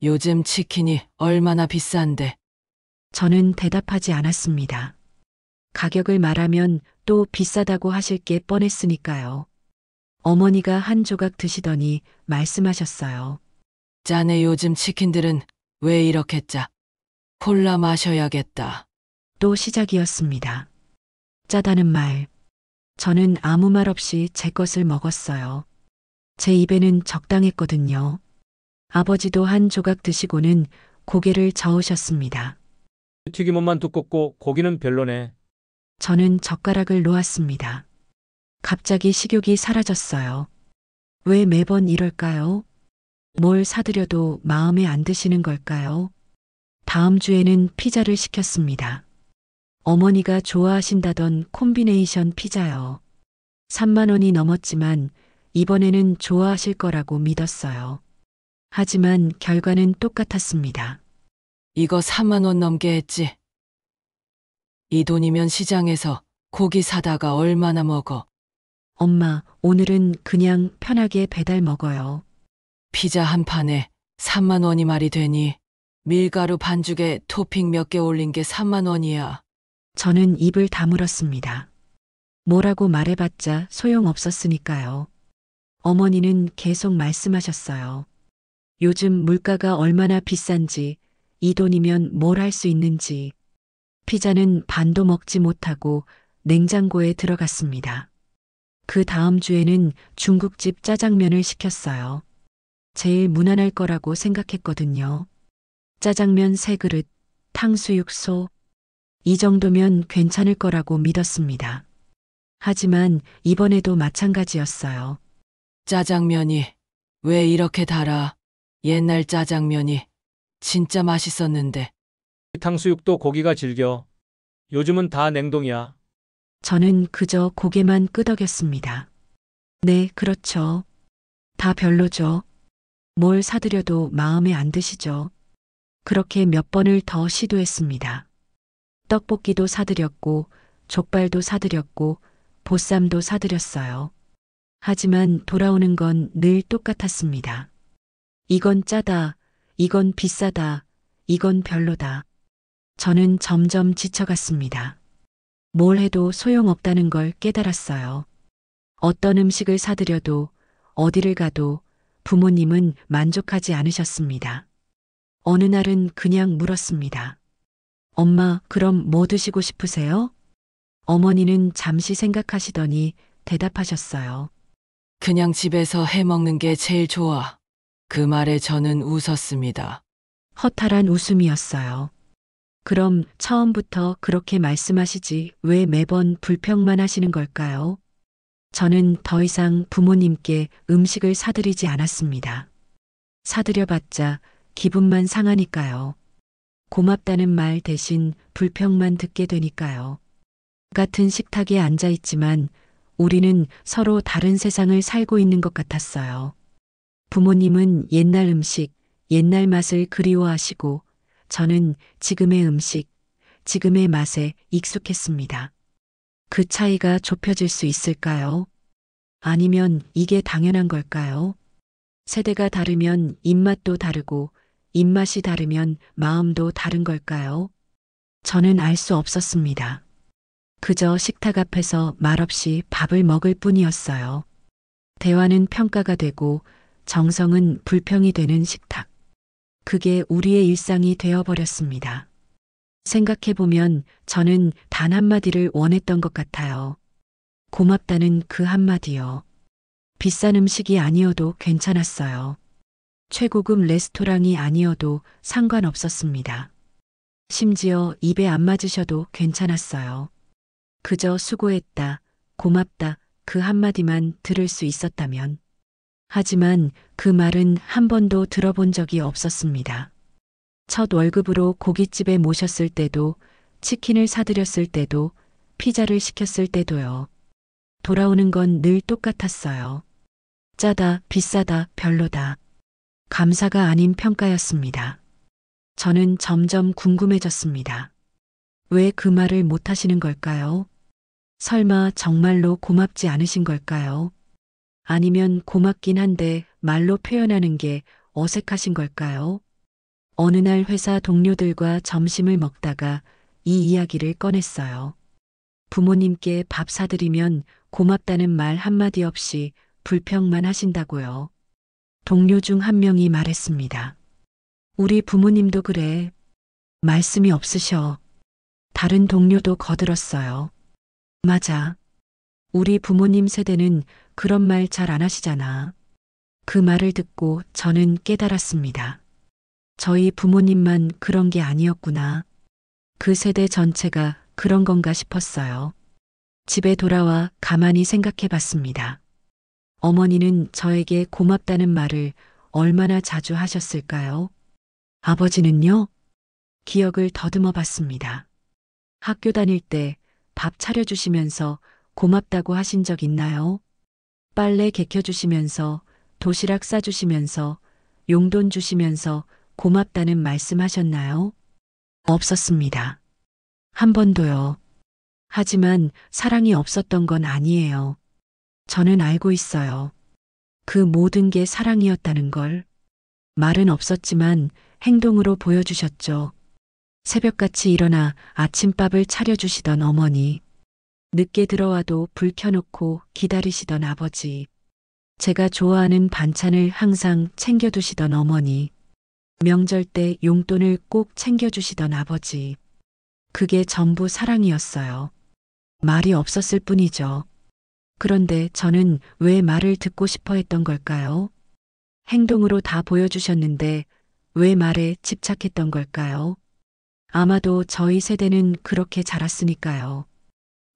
요즘 치킨이 얼마나 비싼데. 저는 대답하지 않았습니다. 가격을 말하면 또 비싸다고 하실 게 뻔했으니까요. 어머니가 한 조각 드시더니 말씀하셨어요. 자네 요즘 치킨들은 왜 이렇게 짜? 콜라 마셔야겠다. 또 시작이었습니다. 짜다는 말. 저는 아무 말 없이 제 것을 먹었어요. 제 입에는 적당했거든요. 아버지도 한 조각 드시고는 고개를 저으셨습니다. 튀김옷만 두껍고 고기는 별로네. 저는 젓가락을 놓았습니다. 갑자기 식욕이 사라졌어요. 왜 매번 이럴까요? 뭘 사드려도 마음에 안 드시는 걸까요? 다음 주에는 피자를 시켰습니다. 어머니가 좋아하신다던 콤비네이션 피자요. 3만 원이 넘었지만 이번에는 좋아하실 거라고 믿었어요. 하지만 결과는 똑같았습니다. 이거 3만 원 넘게 했지. 이 돈이면 시장에서 고기 사다가 얼마나 먹어. 엄마, 오늘은 그냥 편하게 배달 먹어요. 피자 한 판에 3만 원이 말이 되니 밀가루 반죽에 토핑 몇 개 올린 게 3만 원이야. 저는 입을 다물었습니다. 뭐라고 말해봤자 소용없었으니까요. 어머니는 계속 말씀하셨어요. 요즘 물가가 얼마나 비싼지, 이 돈이면 뭘 할 수 있는지. 피자는 반도 먹지 못하고 냉장고에 들어갔습니다. 그 다음 주에는 중국집 짜장면을 시켰어요. 제일 무난할 거라고 생각했거든요. 짜장면 3그릇, 탕수육 소. 이 정도면 괜찮을 거라고 믿었습니다. 하지만 이번에도 마찬가지였어요. 짜장면이 왜 이렇게 달아? 옛날 짜장면이 진짜 맛있었는데. 탕수육도 고기가 질겨. 요즘은 다 냉동이야. 저는 그저 고개만 끄덕였습니다. 네, 그렇죠. 다 별로죠. 뭘 사드려도 마음에 안 드시죠. 그렇게 몇 번을 더 시도했습니다. 떡볶이도 사드렸고, 족발도 사드렸고, 보쌈도 사드렸어요. 하지만 돌아오는 건 늘 똑같았습니다. 이건 짜다, 이건 비싸다, 이건 별로다. 저는 점점 지쳐갔습니다. 뭘 해도 소용없다는 걸 깨달았어요. 어떤 음식을 사드려도 어디를 가도 부모님은 만족하지 않으셨습니다. 어느 날은 그냥 물었습니다. 엄마, 그럼 뭐 드시고 싶으세요? 어머니는 잠시 생각하시더니 대답하셨어요. 그냥 집에서 해 먹는 게 제일 좋아. 그 말에 저는 웃었습니다. 허탈한 웃음이었어요. 그럼 처음부터 그렇게 말씀하시지 왜 매번 불평만 하시는 걸까요? 저는 더 이상 부모님께 음식을 사드리지 않았습니다. 사드려봤자 기분만 상하니까요. 고맙다는 말 대신 불평만 듣게 되니까요. 같은 식탁에 앉아 있지만 우리는 서로 다른 세상을 살고 있는 것 같았어요. 부모님은 옛날 음식, 옛날 맛을 그리워하시고 저는 지금의 음식, 지금의 맛에 익숙했습니다. 그 차이가 좁혀질 수 있을까요? 아니면 이게 당연한 걸까요? 세대가 다르면 입맛도 다르고 입맛이 다르면 마음도 다른 걸까요? 저는 알 수 없었습니다. 그저 식탁 앞에서 말없이 밥을 먹을 뿐이었어요. 대화는 평가가 되고 정성은 불평이 되는 식탁. 그게 우리의 일상이 되어버렸습니다. 생각해보면 저는 단 한마디를 원했던 것 같아요. 고맙다는 그 한마디요. 비싼 음식이 아니어도 괜찮았어요. 최고급 레스토랑이 아니어도 상관없었습니다. 심지어 입에 안 맞으셔도 괜찮았어요. 그저 수고했다, 고맙다, 그 한마디만 들을 수 있었다면. 하지만 그 말은 한 번도 들어본 적이 없었습니다. 첫 월급으로 고깃집에 모셨을 때도, 치킨을 사드렸을 때도, 피자를 시켰을 때도요. 돌아오는 건 늘 똑같았어요. 짜다, 비싸다, 별로다. 감사가 아닌 평가였습니다. 저는 점점 궁금해졌습니다. 왜 그 말을 못 하시는 걸까요? 설마 정말로 고맙지 않으신 걸까요? 아니면 고맙긴 한데 말로 표현하는 게 어색하신 걸까요? 어느 날 회사 동료들과 점심을 먹다가 이 이야기를 꺼냈어요. 부모님께 밥 사드리면 고맙다는 말 한마디 없이 불평만 하신다고요. 동료 중 한 명이 말했습니다. 우리 부모님도 그래. 말씀이 없으셔. 다른 동료도 거들었어요. 맞아. 우리 부모님 세대는 그런 말 잘 안 하시잖아. 그 말을 듣고 저는 깨달았습니다. 저희 부모님만 그런 게 아니었구나. 그 세대 전체가 그런 건가 싶었어요. 집에 돌아와 가만히 생각해 봤습니다. 어머니는 저에게 고맙다는 말을 얼마나 자주 하셨을까요? 아버지는요? 기억을 더듬어 봤습니다. 학교 다닐 때 밥 차려주시면서 고맙다고 하신 적 있나요? 빨래 개켜주시면서, 도시락 싸주시면서, 용돈 주시면서 고맙다는 말씀 하셨나요? 없었습니다. 한 번도요. 하지만 사랑이 없었던 건 아니에요. 저는 알고 있어요. 그 모든 게 사랑이었다는 걸. 말은 없었지만 행동으로 보여주셨죠. 새벽같이 일어나 아침밥을 차려주시던 어머니. 늦게 들어와도 불 켜놓고 기다리시던 아버지. 제가 좋아하는 반찬을 항상 챙겨두시던 어머니. 명절 때 용돈을 꼭 챙겨주시던 아버지. 그게 전부 사랑이었어요. 말이 없었을 뿐이죠. 그런데 저는 왜 말을 듣고 싶어 했던 걸까요? 행동으로 다 보여주셨는데 왜 말에 집착했던 걸까요? 아마도 저희 세대는 그렇게 자랐으니까요.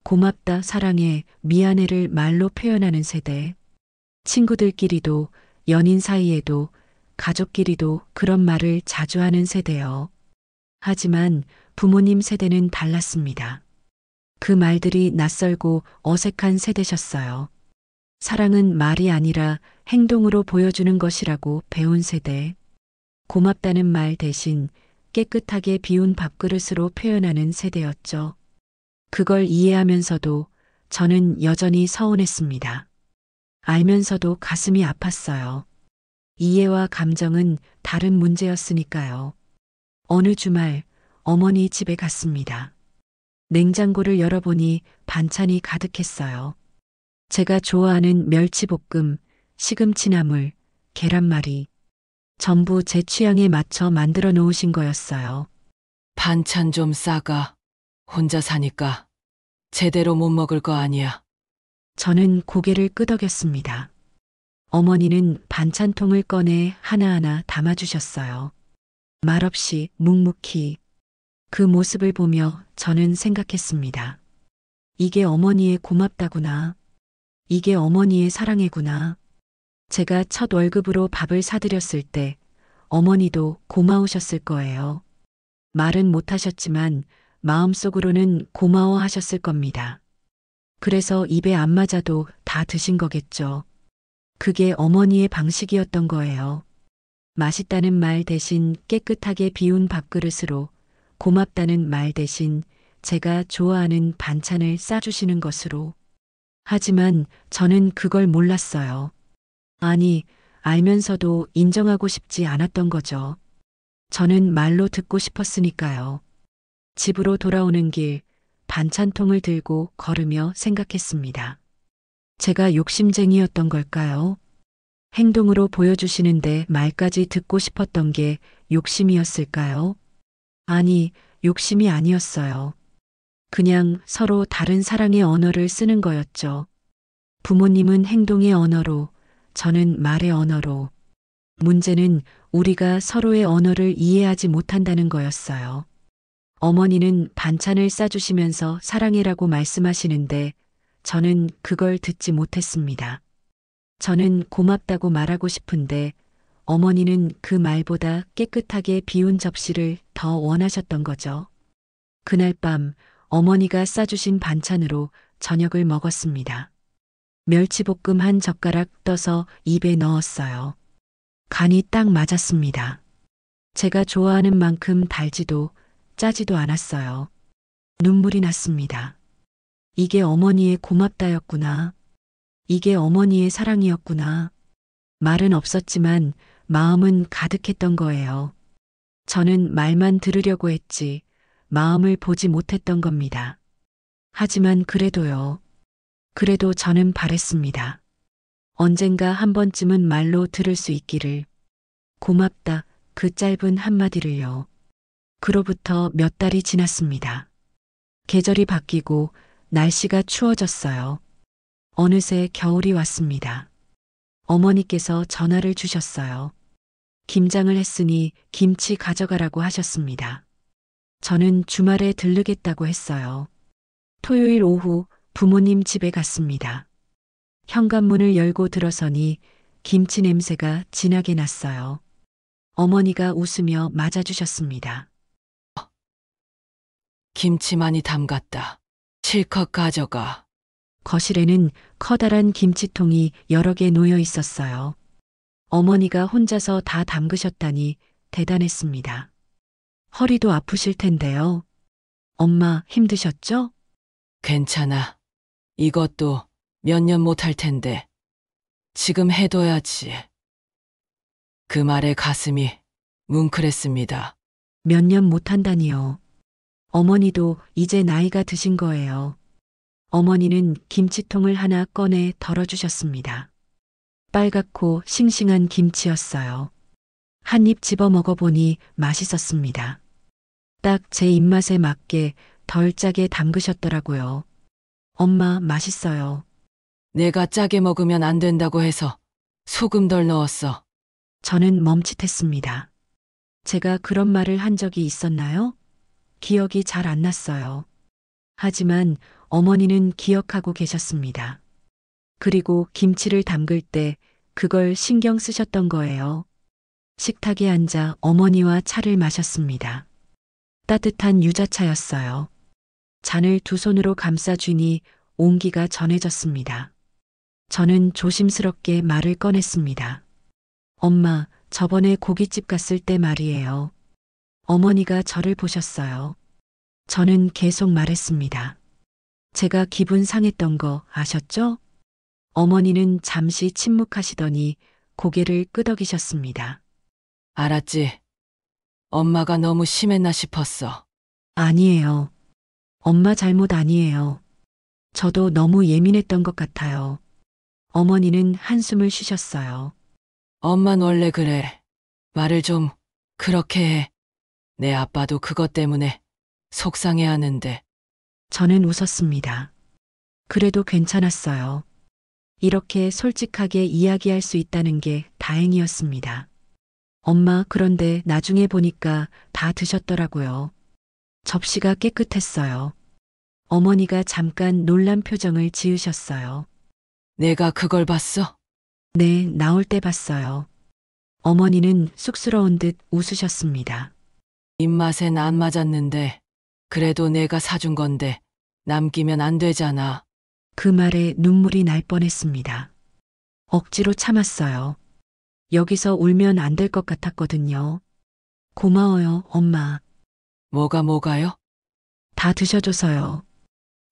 고맙다, 사랑해, 미안해를 말로 표현하는 세대. 친구들끼리도, 연인 사이에도, 가족끼리도 그런 말을 자주 하는 세대요. 하지만 부모님 세대는 달랐습니다. 그 말들이 낯설고 어색한 세대셨어요. 사랑은 말이 아니라 행동으로 보여주는 것이라고 배운 세대. 고맙다는 말 대신 깨끗하게 비운 밥그릇으로 표현하는 세대였죠. 그걸 이해하면서도 저는 여전히 서운했습니다. 알면서도 가슴이 아팠어요. 이해와 감정은 다른 문제였으니까요. 어느 주말 어머니 집에 갔습니다. 냉장고를 열어보니 반찬이 가득했어요. 제가 좋아하는 멸치볶음, 시금치나물, 계란말이. 전부 제 취향에 맞춰 만들어 놓으신 거였어요. 반찬 좀 싸가. 혼자 사니까 제대로 못 먹을 거 아니야. 저는 고개를 끄덕였습니다. 어머니는 반찬통을 꺼내 하나하나 담아주셨어요. 말없이 묵묵히. 그 모습을 보며 저는 생각했습니다. 이게 어머니의 고맙다구나. 이게 어머니의 사랑이구나. 제가 첫 월급으로 밥을 사드렸을 때 어머니도 고마우셨을 거예요. 말은 못하셨지만 마음속으로는 고마워하셨을 겁니다. 그래서 입에 안 맞아도 다 드신 거겠죠. 그게 어머니의 방식이었던 거예요. 맛있다는 말 대신 깨끗하게 비운 밥그릇으로, 고맙다는 말 대신 제가 좋아하는 반찬을 싸주시는 것으로. 하지만 저는 그걸 몰랐어요. 아니, 알면서도 인정하고 싶지 않았던 거죠. 저는 말로 듣고 싶었으니까요. 집으로 돌아오는 길, 반찬통을 들고 걸으며 생각했습니다. 제가 욕심쟁이였던 걸까요? 행동으로 보여주시는데 말까지 듣고 싶었던 게 욕심이었을까요? 아니, 욕심이 아니었어요. 그냥 서로 다른 사랑의 언어를 쓰는 거였죠. 부모님은 행동의 언어로, 저는 말의 언어로. 문제는 우리가 서로의 언어를 이해하지 못한다는 거였어요. 어머니는 반찬을 싸주시면서 사랑해라고 말씀하시는데 저는 그걸 듣지 못했습니다. 저는 고맙다고 말하고 싶은데 어머니는 그 말보다 깨끗하게 비운 접시를 더 원하셨던 거죠. 그날 밤 어머니가 싸주신 반찬으로 저녁을 먹었습니다. 멸치볶음 한 젓가락 떠서 입에 넣었어요. 간이 딱 맞았습니다. 제가 좋아하는 만큼 달지도 짜지도 않았어요. 눈물이 났습니다. 이게 어머니의 고맙다였구나. 이게 어머니의 사랑이었구나. 말은 없었지만 마음은 가득했던 거예요. 저는 말만 들으려고 했지 마음을 보지 못했던 겁니다. 하지만 그래도요. 그래도 저는 바랬습니다. 언젠가 한 번쯤은 말로 들을 수 있기를. 고맙다, 그 짧은 한마디를요. 그로부터 몇 달이 지났습니다. 계절이 바뀌고 날씨가 추워졌어요. 어느새 겨울이 왔습니다. 어머니께서 전화를 주셨어요. 김장을 했으니 김치 가져가라고 하셨습니다. 저는 주말에 들르겠다고 했어요. 토요일 오후 부모님 집에 갔습니다. 현관문을 열고 들어서니 김치 냄새가 진하게 났어요. 어머니가 웃으며 맞아주셨습니다. 김치 많이 담갔다. 실컷 가져가. 거실에는 커다란 김치통이 여러 개 놓여 있었어요. 어머니가 혼자서 다 담그셨다니 대단했습니다. 허리도 아프실 텐데요. 엄마 힘드셨죠? 괜찮아. 이것도 몇 년 못 할 텐데. 지금 해둬야지. 그 말에 가슴이 뭉클했습니다. 몇 년 못 한다니요. 어머니도 이제 나이가 드신 거예요. 어머니는 김치통을 하나 꺼내 덜어주셨습니다. 빨갛고 싱싱한 김치였어요. 한 입 집어 먹어보니 맛있었습니다. 딱 제 입맛에 맞게 덜 짜게 담그셨더라고요. 엄마 맛있어요. 내가 짜게 먹으면 안 된다고 해서 소금 덜 넣었어. 저는 멈칫했습니다. 제가 그런 말을 한 적이 있었나요? 기억이 잘 안 났어요. 하지만 어머니는 기억하고 계셨습니다. 그리고 김치를 담글 때 그걸 신경 쓰셨던 거예요. 식탁에 앉아 어머니와 차를 마셨습니다. 따뜻한 유자차였어요. 잔을 두 손으로 감싸쥐니 온기가 전해졌습니다. 저는 조심스럽게 말을 꺼냈습니다. 엄마, 저번에 고깃집 갔을 때 말이에요. 어머니가 저를 보셨어요. 저는 계속 말했습니다. 제가 기분 상했던 거 아셨죠? 어머니는 잠시 침묵하시더니 고개를 끄덕이셨습니다. 알았지? 엄마가 너무 심했나 싶었어. 아니에요. 엄마 잘못 아니에요. 저도 너무 예민했던 것 같아요. 어머니는 한숨을 쉬셨어요. 엄만 원래 그래. 말을 좀 그렇게 해. 내 아빠도 그것 때문에 속상해하는데. 저는 웃었습니다. 그래도 괜찮았어요. 이렇게 솔직하게 이야기할 수 있다는 게 다행이었습니다. 엄마, 그런데 나중에 보니까 다 드셨더라고요. 접시가 깨끗했어요. 어머니가 잠깐 놀란 표정을 지으셨어요. 내가 그걸 봤어? 네, 나올 때 봤어요. 어머니는 쑥스러운 듯 웃으셨습니다. 입맛엔 안 맞았는데 그래도 내가 사준 건데 남기면 안 되잖아. 그 말에 눈물이 날 뻔했습니다. 억지로 참았어요. 여기서 울면 안 될 것 같았거든요. 고마워요, 엄마. 뭐가요? 다 드셔줘서요.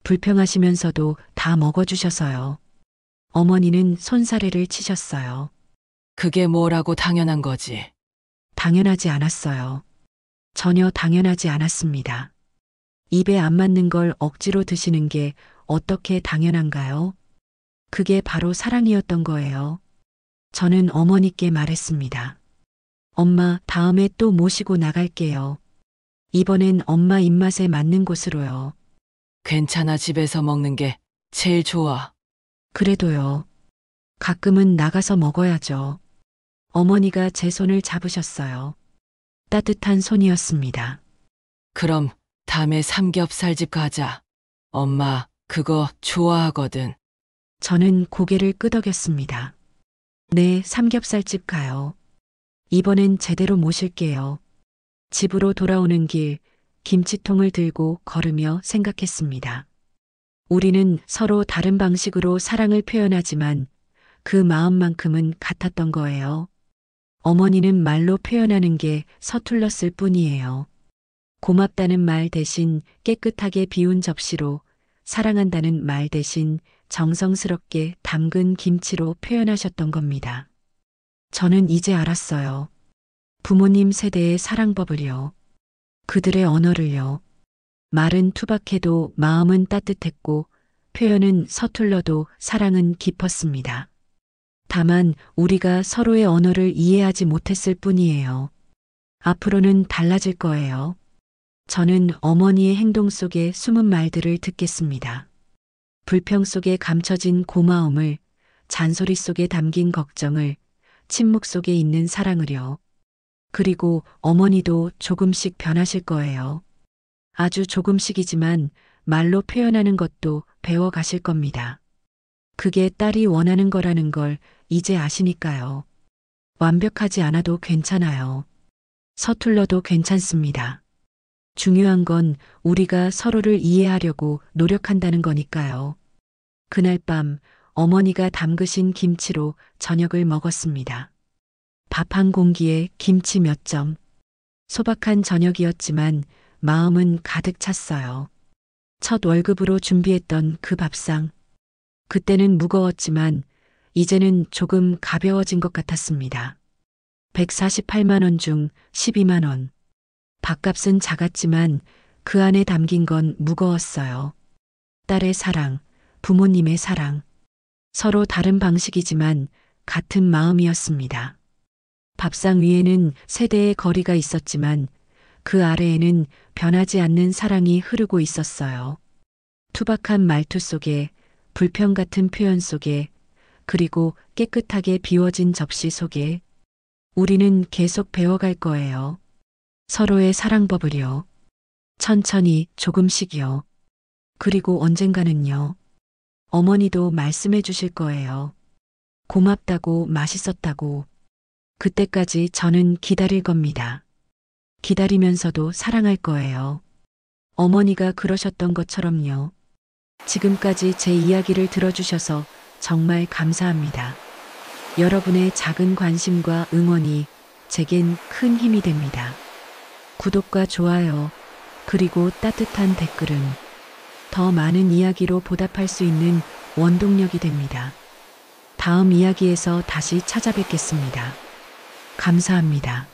불평하시면서도 다 먹어주셔서요. 어머니는 손사래를 치셨어요. 그게 뭐라고 당연한 거지. 당연하지 않았어요. 전혀 당연하지 않았습니다. 입에 안 맞는 걸 억지로 드시는 게 어떻게 당연한가요? 그게 바로 사랑이었던 거예요. 저는 어머니께 말했습니다. 엄마, 다음에 또 모시고 나갈게요. 이번엔 엄마 입맛에 맞는 곳으로요. 괜찮아, 집에서 먹는 게 제일 좋아. 그래도요. 가끔은 나가서 먹어야죠. 어머니가 제 손을 잡으셨어요. 따뜻한 손이었습니다. 그럼 다음에 삼겹살집 가자. 엄마 그거 좋아하거든. 저는 고개를 끄덕였습니다. 네, 삼겹살집 가요. 이번엔 제대로 모실게요. 집으로 돌아오는 길, 김치통을 들고 걸으며 생각했습니다. 우리는 서로 다른 방식으로 사랑을 표현하지만 그 마음만큼은 같았던 거예요. 어머니는 말로 표현하는 게 서툴렀을 뿐이에요. 고맙다는 말 대신 깨끗하게 비운 접시로, 사랑한다는 말 대신 정성스럽게 담근 김치로 표현하셨던 겁니다. 저는 이제 알았어요. 부모님 세대의 사랑법을요. 그들의 언어를요. 말은 투박해도 마음은 따뜻했고 표현은 서툴러도 사랑은 깊었습니다. 다만 우리가 서로의 언어를 이해하지 못했을 뿐이에요. 앞으로는 달라질 거예요. 저는 어머니의 행동 속에 숨은 말들을 듣겠습니다. 불평 속에 감춰진 고마움을, 잔소리 속에 담긴 걱정을, 침묵 속에 있는 사랑을요. 그리고 어머니도 조금씩 변하실 거예요. 아주 조금씩이지만 말로 표현하는 것도 배워가실 겁니다. 그게 딸이 원하는 거라는 걸 이제 아시니까요. 완벽하지 않아도 괜찮아요. 서툴러도 괜찮습니다. 중요한 건 우리가 서로를 이해하려고 노력한다는 거니까요. 그날 밤 어머니가 담그신 김치로 저녁을 먹었습니다. 밥 한 공기에 김치 몇 점. 소박한 저녁이었지만 마음은 가득 찼어요. 첫 월급으로 준비했던 그 밥상. 그때는 무거웠지만 이제는 조금 가벼워진 것 같았습니다. 148만 원 중 12만 원. 밥값은 작았지만 그 안에 담긴 건 무거웠어요. 딸의 사랑, 부모님의 사랑. 서로 다른 방식이지만 같은 마음이었습니다. 밥상 위에는 세대의 거리가 있었지만 그 아래에는 변하지 않는 사랑이 흐르고 있었어요. 투박한 말투 속에, 불평 같은 표현 속에, 그리고 깨끗하게 비워진 접시 속에 우리는 계속 배워갈 거예요. 서로의 사랑법을요. 천천히 조금씩이요. 그리고 언젠가는요. 어머니도 말씀해 주실 거예요. 고맙다고, 맛있었다고. 그때까지 저는 기다릴 겁니다. 기다리면서도 사랑할 거예요. 어머니가 그러셨던 것처럼요. 지금까지 제 이야기를 들어주셔서 정말 감사합니다. 여러분의 작은 관심과 응원이 제겐 큰 힘이 됩니다. 구독과 좋아요, 그리고 따뜻한 댓글은 더 많은 이야기로 보답할 수 있는 원동력이 됩니다. 다음 이야기에서 다시 찾아뵙겠습니다. 감사합니다.